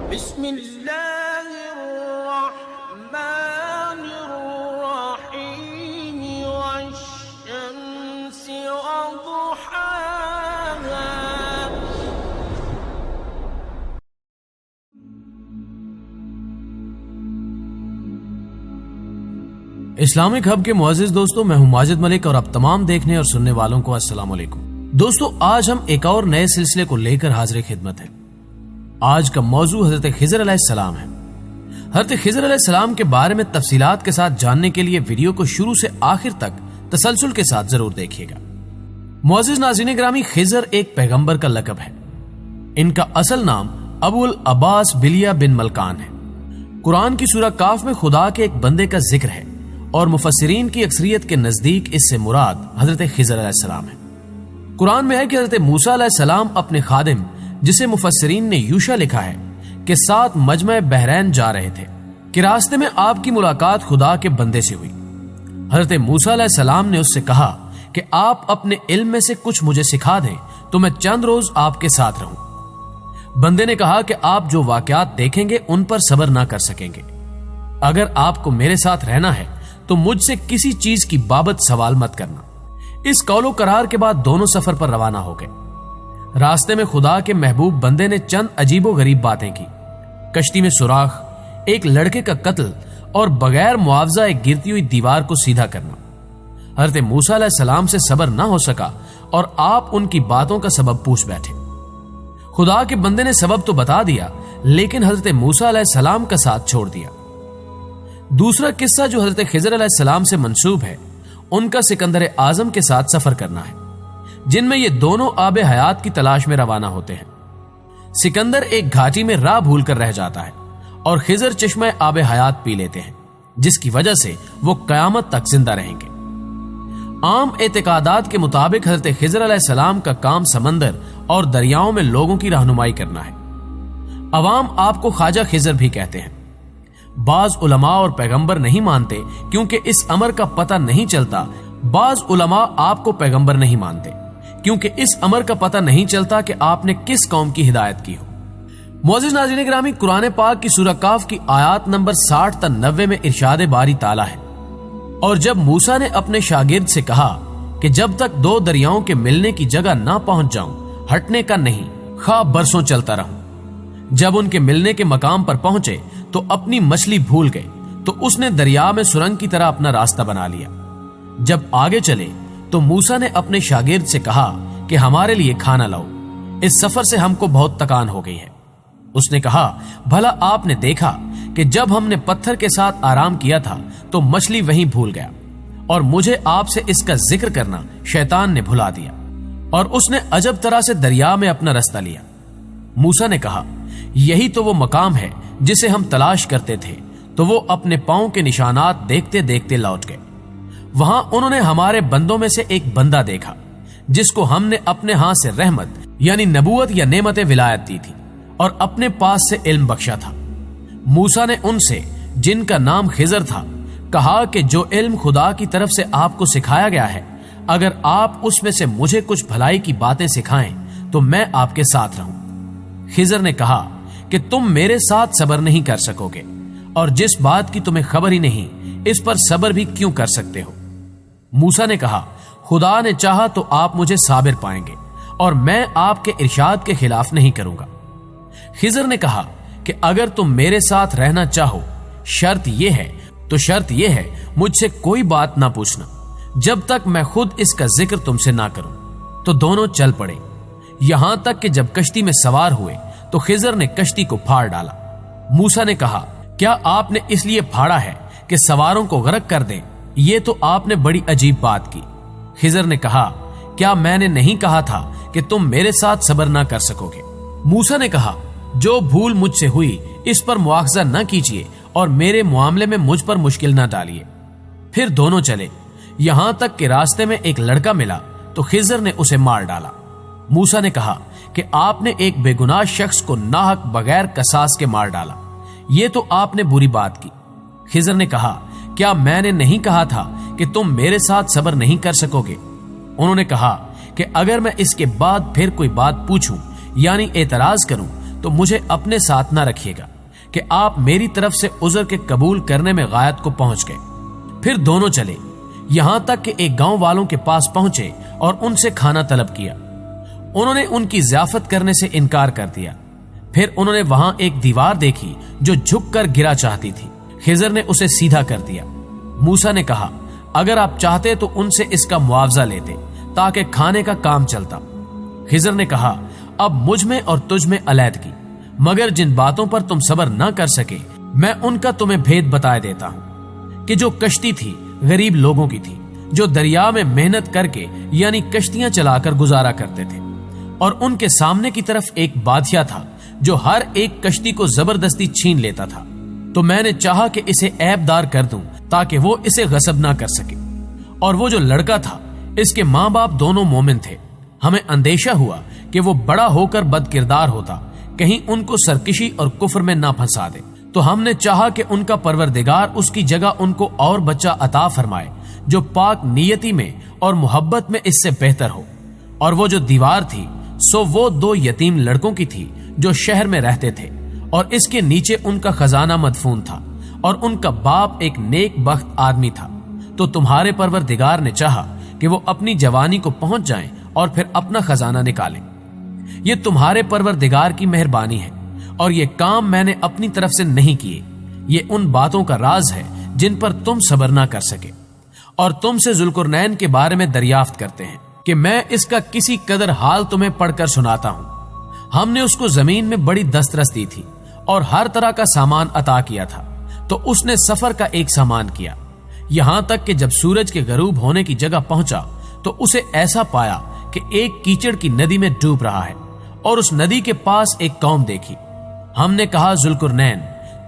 بسم اللہ الرحمن الرحیم والشمس وضحاها. اسلامک ہب کے معزز دوستوں، میں ہوں ماجد ملک اور اب تمام دیکھنے اور سننے والوں کو السلام علیکم. دوستوں، آج ہم ایک اور نئے سلسلے کو لے کر حاضر خدمت ہیں. آج کا موضوع حضرت خضر علیہ السلام ہے. حضرت خضر علیہ السلام کے بارے میں تفصیلات کے ساتھ جاننے کے لیے ویڈیو کو شروع سے آخر تک تسلسل کے ساتھ ضرور دیکھیے گا. معزز ناظرین گرامی، خضر ایک پیغمبر کا لقب ہے. ان کا اصل نام ابو العباس بلیہ بن ملکان ہے. قرآن کی سورہ کاف میں خدا کے ایک بندے کا ذکر ہے اور مفسرین کی اکثریت کے نزدیک اس سے مراد حضرت خضر علیہ السلام ہے. قرآن میں ہے کہ حضرت موسیٰ علیہ السلام اپنے خادم، جسے مفسرین نے یوشع لکھا ہے، کے ساتھ مجمع بحرین جا رہے تھے کہ راستے میں آپ کی ملاقات خدا کے بندے سے ہوئی. حضرت موسیٰ علیہ السلام نے اس سے کہا کہ آپ اپنے علم میں سے کچھ مجھے سکھا دیں تو میں چند روز آپ کے ساتھ رہوں. بندے نے کہا کہ آپ جو واقعات دیکھیں گے ان پر صبر نہ کر سکیں گے. اگر آپ کو میرے ساتھ رہنا ہے تو مجھ سے کسی چیز کی بابت سوال مت کرنا. اس قول و قرار کے بعد دونوں سفر پر روانہ ہو گئے. راستے میں خدا کے محبوب بندے نے چند عجیب و غریب باتیں کی. کشتی میں سوراخ، ایک لڑکے کا قتل اور بغیر معاوضہ ایک گرتی ہوئی دیوار کو سیدھا کرنا. حضرت موسیٰ علیہ السلام سے صبر نہ ہو سکا اور آپ ان کی باتوں کا سبب پوچھ بیٹھے. خدا کے بندے نے سبب تو بتا دیا لیکن حضرت موسیٰ علیہ السلام کا ساتھ چھوڑ دیا. دوسرا قصہ جو حضرت خضر علیہ السلام سے منسوب ہے، ان کا سکندر اعظم کے ساتھ سفر کرنا ہے، جن میں یہ دونوں آب حیات کی تلاش میں روانہ ہوتے ہیں. سکندر ایک گھاٹی میں راہ بھول کر رہ جاتا ہے اور خضر چشمہ آب حیات پی لیتے ہیں، جس کی وجہ سے وہ قیامت تک زندہ رہیں گے. عام اعتقادات کے مطابق حضرت خضر علیہ السلام کا کام سمندر اور دریاؤں میں لوگوں کی رہنمائی کرنا ہے. عوام آپ کو خواجہ خضر بھی کہتے ہیں. بعض علماء اور پیغمبر نہیں مانتے کیونکہ اس امر کا پتہ نہیں چلتا. بعض علماء آپ کو پیغمبر نہیں مانتے کیونکہ اس امر کا پتہ نہیں چلتا کہ آپ نے کس قوم کی ہدایت کی ہو. معزز ناظرین گرامی، قرآن پاک کی سورہ کاف کی آیات نمبر 60 تا 90 میں ارشاد باری تعالیٰ ہے، اور جب موسیٰ نے اپنے شاگرد سے کہا کہ جب تک دو دریاؤں کے ملنے کی جگہ نہ پہنچ جاؤں ہٹنے کا نہیں، خواہ برسوں چلتا رہوں. جب ان کے ملنے کے مقام پر پہنچے تو اپنی مچھلی بھول گئے تو اس نے دریا میں سرنگ کی طرح اپنا راستہ بنا لیا. جب آگے چلے تو موسیٰ نے اپنے شاگرد سے کہا کہ ہمارے لیے کھانا لاؤ، اس سفر سے ہم کو بہت تکان ہو گئی ہے. اس نے کہا، بھلا آپ نے دیکھا کہ جب ہم نے پتھر کے ساتھ آرام کیا تھا تو مچھلی وہیں بھول گیا، اور مجھے آپ سے اس کا ذکر کرنا شیطان نے بھلا دیا، اور اس نے عجب طرح سے دریا میں اپنا رستہ لیا. موسیٰ نے کہا، یہی تو وہ مقام ہے جسے ہم تلاش کرتے تھے. تو وہ اپنے پاؤں کے نشانات دیکھتے دیکھتے لوٹ گئے. وہاں انہوں نے ہمارے بندوں میں سے ایک بندہ دیکھا جس کو ہم نے اپنے ہاں سے رحمت یعنی نبوت یا نعمت ولایت دی تھی اور اپنے پاس سے علم بخشا تھا. موسیٰ نے ان سے، جن کا نام خضر تھا، کہا کہ جو علم خدا کی طرف سے آپ کو سکھایا گیا ہے، اگر آپ اس میں سے مجھے کچھ بھلائی کی باتیں سکھائیں تو میں آپ کے ساتھ رہوں. خضر نے کہا کہ تم میرے ساتھ صبر نہیں کر سکو گے، اور جس بات کی تمہیں خبر ہی نہیں اس پر صبر بھی کیوں کر سکتے ہو؟ موسیٰ نے کہا، خدا نے چاہا تو آپ مجھے صابر پائیں گے اور میں آپ کے ارشاد کے خلاف نہیں کروں گا. خضر نے کہا کہ اگر تم میرے ساتھ رہنا چاہو، شرط یہ ہے مجھ سے کوئی بات نہ پوچھنا جب تک میں خود اس کا ذکر تم سے نہ کروں. تو دونوں چل پڑے، یہاں تک کہ جب کشتی میں سوار ہوئے تو خضر نے کشتی کو پھاڑ ڈالا. موسیٰ نے کہا، کیا آپ نے اس لیے پھاڑا ہے کہ سواروں کو غرق کر دیں؟ یہ تو آپ نے بڑی عجیب بات کی. خضر نے کہا، کیا میں نے نہیں کہا تھا کہ تم میرے ساتھ صبر نہ کر سکو گے؟ موسیٰ نے کہا، جو بھول مجھ سے ہوئی اس پر مواخذہ نہ کیجیے اور میرے معاملے میں مجھ پر مشکل نہ ڈالیے. پھر دونوں چلے، یہاں تک کہ راستے میں ایک لڑکا ملا تو خضر نے اسے مار ڈالا. موسیٰ نے کہا کہ آپ نے ایک بے گناہ شخص کو ناحق بغیر قصاص کے مار ڈالا، یہ تو آپ نے بری بات کی. خضر نے کہا، کیا میں نے نہیں کہا تھا کہ تم میرے ساتھ صبر نہیں کر سکو گے؟ انہوں نے کہا کہ اگر میں اس کے بعد پھر کوئی بات پوچھوں یعنی اعتراض کروں تو مجھے اپنے ساتھ نہ رکھیے گا کہ آپ میری طرف سے عذر کے قبول کرنے میں غایت کو پہنچ گئے۔ پھر دونوں چلے، یہاں تک کہ ایک گاؤں والوں کے پاس پہنچے اور ان سے کھانا طلب کیا۔ انہوں نے ان کی ضیافت کرنے سے انکار کر دیا۔ پھر انہوں نے وہاں ایک دیوار دیکھی جو جھک کر گرا چاہتی تھی۔ خضر نے اسے سیدھا کر دیا۔ موسیٰ نے کہا اگر آپ چاہتے تو ان سے اس کا معاوضہ لیتے تاکہ کھانے کا کام چلتا۔ خضر نے کہا اب مجھ میں اور تجھ میں علیحدگی، مگر جن باتوں پر تم صبر نہ کر سکے میں ان کا تمہیں بھید بتائے دیتا ہوں کہ جو کشتی تھی غریب لوگوں کی تھی جو دریا میں محنت کر کے یعنی کشتیاں چلا کر گزارا کرتے تھے، اور ان کے سامنے کی طرف ایک بادشاہ تھا جو ہر ایک کشتی کو زبردستی چھین لیتا تھا۔ تو میں نے چاہا کہ اسے عیب دار کر دوں تاکہ وہ اسے غصب نہ کر سکے، اور وہ جو لڑکا تھا اس کے ماں باپ دونوں مومن تھے۔ ہمیں اندیشہ ہوا کہ وہ بڑا ہو کر بد کردار ہوتا، کہیں ان کو سرکشی اور کفر میں نہ پھنسا دے، تو ہم نے چاہا کہ ان کا پروردگار اس کی جگہ ان کو اور بچہ عطا فرمائے جو پاک نیتی میں اور محبت میں اس سے بہتر ہو۔ اور وہ جو دیوار تھی سو وہ 2 یتیم لڑکوں کی تھی جو شہر میں رہتے تھے، اور اس کے نیچے ان کا خزانہ مدفون تھا، اور ان کا باپ ایک نیک بخت آدمی تھا۔ تو تمہارے پروردگار نے چاہا کہ وہ اپنی جوانی کو پہنچ جائیں اور پھر اپنا خزانہ نکالیں۔ یہ تمہارے پروردگار کی مہربانی ہے، اور یہ کام میں نے اپنی طرف سے نہیں کیے۔ یہ ان باتوں کا راز ہے جن پر تم صبر نہ کر سکے، اور تم سے ذوالقرنین کے بارے میں دریافت کرتے ہیں کہ میں اس کا کسی قدر حال تمہیں پڑھ کر سناتا ہوں۔ ہم نے اس کو زمین میں بڑی دسترس دی تھی اور ہر طرح کا سامان عطا کیا تھا، تو اس نے سفر کا ایک سامان کیا، یہاں تک کہ جب سورج کے غروب ہونے کی جگہ پہنچا تو اسے ایسا پایا کہ ایک کیچڑ کی ندی میں ڈوب رہا ہے، اور اس ندی کے پاس ایک قوم دیکھی۔ ہم نے کہا ذوالقرنین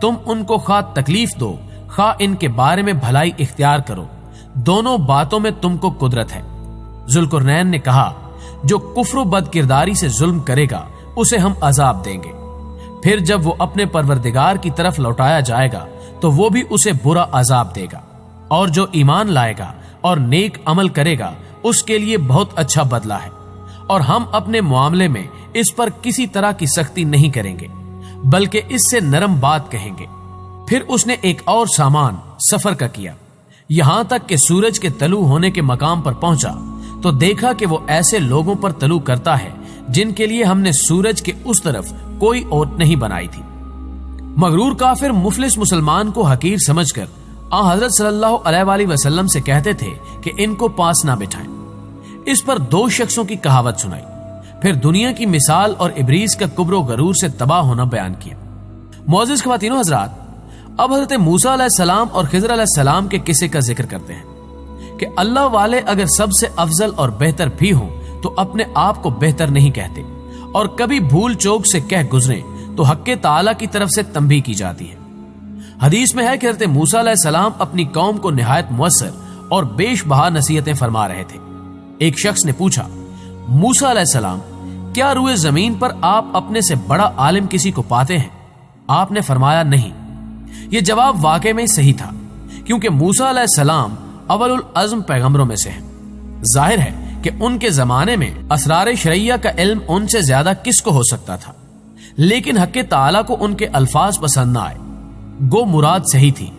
تم ان کو خواہ تکلیف دو خواہ ان کے بارے میں بھلائی اختیار کرو، دونوں باتوں میں تم کو قدرت ہے۔ ذوالقرنین نے کہا جو کفر و بد کرداری سے ظلم کرے گا اسے ہم عذاب دیں گے، پھر جب وہ اپنے پروردگار کی طرف لوٹایا جائے گا تو وہ بھی اسے برا عذاب دے گا، اور جو ایمان لائے گا اور نیک عمل کرے گا اس کے لیے بہت اچھا بدلہ ہے، اور ہم اپنے معاملے میں اس پر کسی طرح کی سختی نہیں کریں گے بلکہ اس سے نرم بات کہیں گے۔ پھر اس نے ایک اور سامان سفر کا کیا، یہاں تک کہ سورج کے طلوع ہونے کے مقام پر پہنچا تو دیکھا کہ وہ ایسے لوگوں پر طلوع کرتا ہے جن کے لیے ہم نے سورج کے اس طرف کوئی اوٹ نہیں بنائی تھی۔ مغرور کافر مفلس مسلمان کو حقیر سمجھ کر حضرت صلی اللہ علیہ وآلہ وسلم سے کہتے تھے کہ ان کو پاس نہ بٹھائیں۔ اس پر 2 شخصوں کی کہاوت سنائی، پھر دنیا کی مثال اور ابلیس کا کبر و غرور سے تباہ ہونا بیان کیا۔ معزز خواتین و حضرات، اب حضرت موسیٰ علیہ السلام اور خضر علیہ السلام کے قصے کا ذکر کرتے ہیں کہ اللہ والے اگر سب سے افضل اور بہتر بھی ہوں تو اپنے آپ کو بہتر نہیں کہتے، اور کبھی بھول چوک سے کہہ گزریں تو حق تعالی کی طرف سے تنبیہ کی جاتی ہے۔ حدیث میں ہے کہ حضرت موسیٰ علیہ السلام اپنی قوم کو نہایت مؤثر اور بیش بہا نصیحتیں فرما رہے تھے۔ ایک شخص نے پوچھا موسیٰ علیہ السلام کیا روئے زمین پر آپ اپنے سے بڑا عالم کسی کو پاتے ہیں؟ آپ نے فرمایا نہیں۔ یہ جواب واقع میں صحیح تھا، کیونکہ موسیٰ علیہ السلام اول العزم پیغمبروں میں سے ہیں۔ ظاہر ہے کہ ان کے زمانے میں اسرار شرعیہ کا علم ان سے زیادہ کس کو ہو سکتا تھا، لیکن حق تعالیٰ کو ان کے الفاظ پسند نہ آئے، گو مراد صحیح تھی۔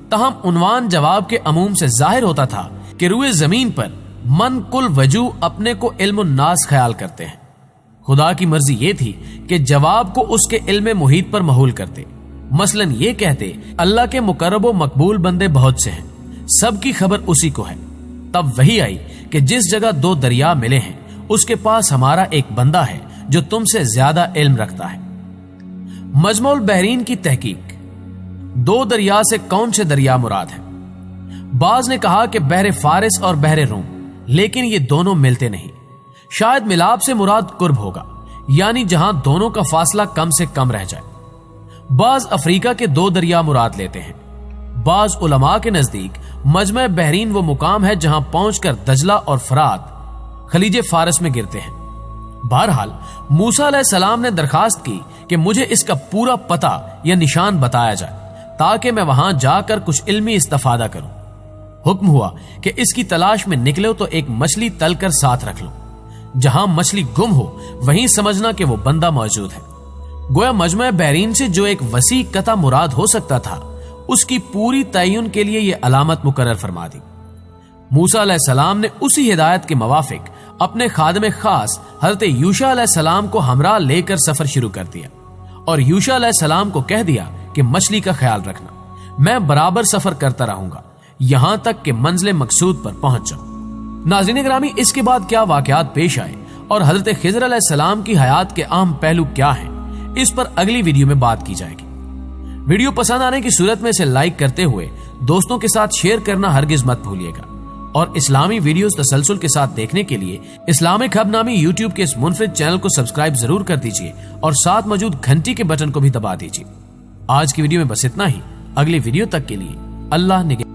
تاہم عنوان جواب کے عموم سے ظاہر ہوتا تھا کہ روئے زمین پر من کل وجوہ اپنے کو علم الناس خیال کرتے ہیں۔ خدا کی مرضی یہ تھی کہ جواب کو اس کے علم محیط پر محول کرتے، مثلاً یہ کہتے اللہ کے مقرب و مقبول بندے بہت سے ہیں، سب کی خبر اسی کو ہے۔ تب وہی آئی کہ جس جگہ 2 دریا ملے ہیں اس کے پاس ہمارا ایک بندہ ہے جو تم سے زیادہ علم رکھتا ہے۔ مجمع البحرین کی تحقیق، 2 دریا سے کون سے دریا مراد ہیں؟ بعض نے کہا کہ بحر فارس اور بحر روم، لیکن یہ دونوں ملتے نہیں، شاید ملاب سے مراد قرب ہوگا، یعنی جہاں دونوں کا فاصلہ کم سے کم رہ جائے۔ بعض افریقہ کے 2 دریا مراد لیتے ہیں۔ بعض علماء کے نزدیک مجمع بحرین وہ مقام ہے جہاں پہنچ کر دجلہ اور فرات خلیج فارس میں گرتے ہیں۔ بہرحال موسیٰ علیہ السلام نے درخواست کی کہ مجھے اس کا پورا پتہ یا نشان بتایا جائے تاکہ میں وہاں جا کر کچھ علمی استفادہ کروں۔ حکم ہوا کہ اس کی تلاش میں نکلو تو ایک مچھلی تل کر ساتھ رکھ لو، جہاں مچھلی گم ہو وہیں سمجھنا کہ وہ بندہ موجود ہے۔ گویا مجمع بحرین سے جو ایک وسیع قطع مراد ہو سکتا تھا اس کی پوری تعین کے لیے یہ علامت مقرر فرما دی۔ موسیٰ علیہ السلام نے اسی ہدایت کے موافق اپنے خادم خاص حضرت یوشع علیہ السلام کو ہمراہ لے کر سفر شروع کر دیا اور یوشع علیہ السلام کو کہہ دیا کہ مچھلی کا خیال رکھنا، میں برابر سفر کرتا رہوں گا یہاں تک کہ منزل مقصود پر پہنچ جاؤں۔ ناظرین گرامی، اس کے بعد کیا واقعات پیش آئے اور حضرت خضر علیہ السلام کی حیات کے اہم پہلو کیا ہیں، اس پر اگلی ویڈیو میں بات کی جائے گی۔ ویڈیو پسند آنے کی صورت میں اسے لائک کرتے ہوئے دوستوں کے ساتھ شیئر کرنا ہرگز مت بھولیے گا، اور اسلامی ویڈیوز تسلسل کے ساتھ دیکھنے کے لیے اسلامک ہب نامی یوٹیوب کے اس منفرد چینل کو سبسکرائب ضرور کر دیجیے اور ساتھ موجود گھنٹی کے بٹن کو بھی دبا دیجیے۔ آج کی ویڈیو میں بس اتنا ہی، اگلی ویڈیو تک کے لیے اللہ نگہبان۔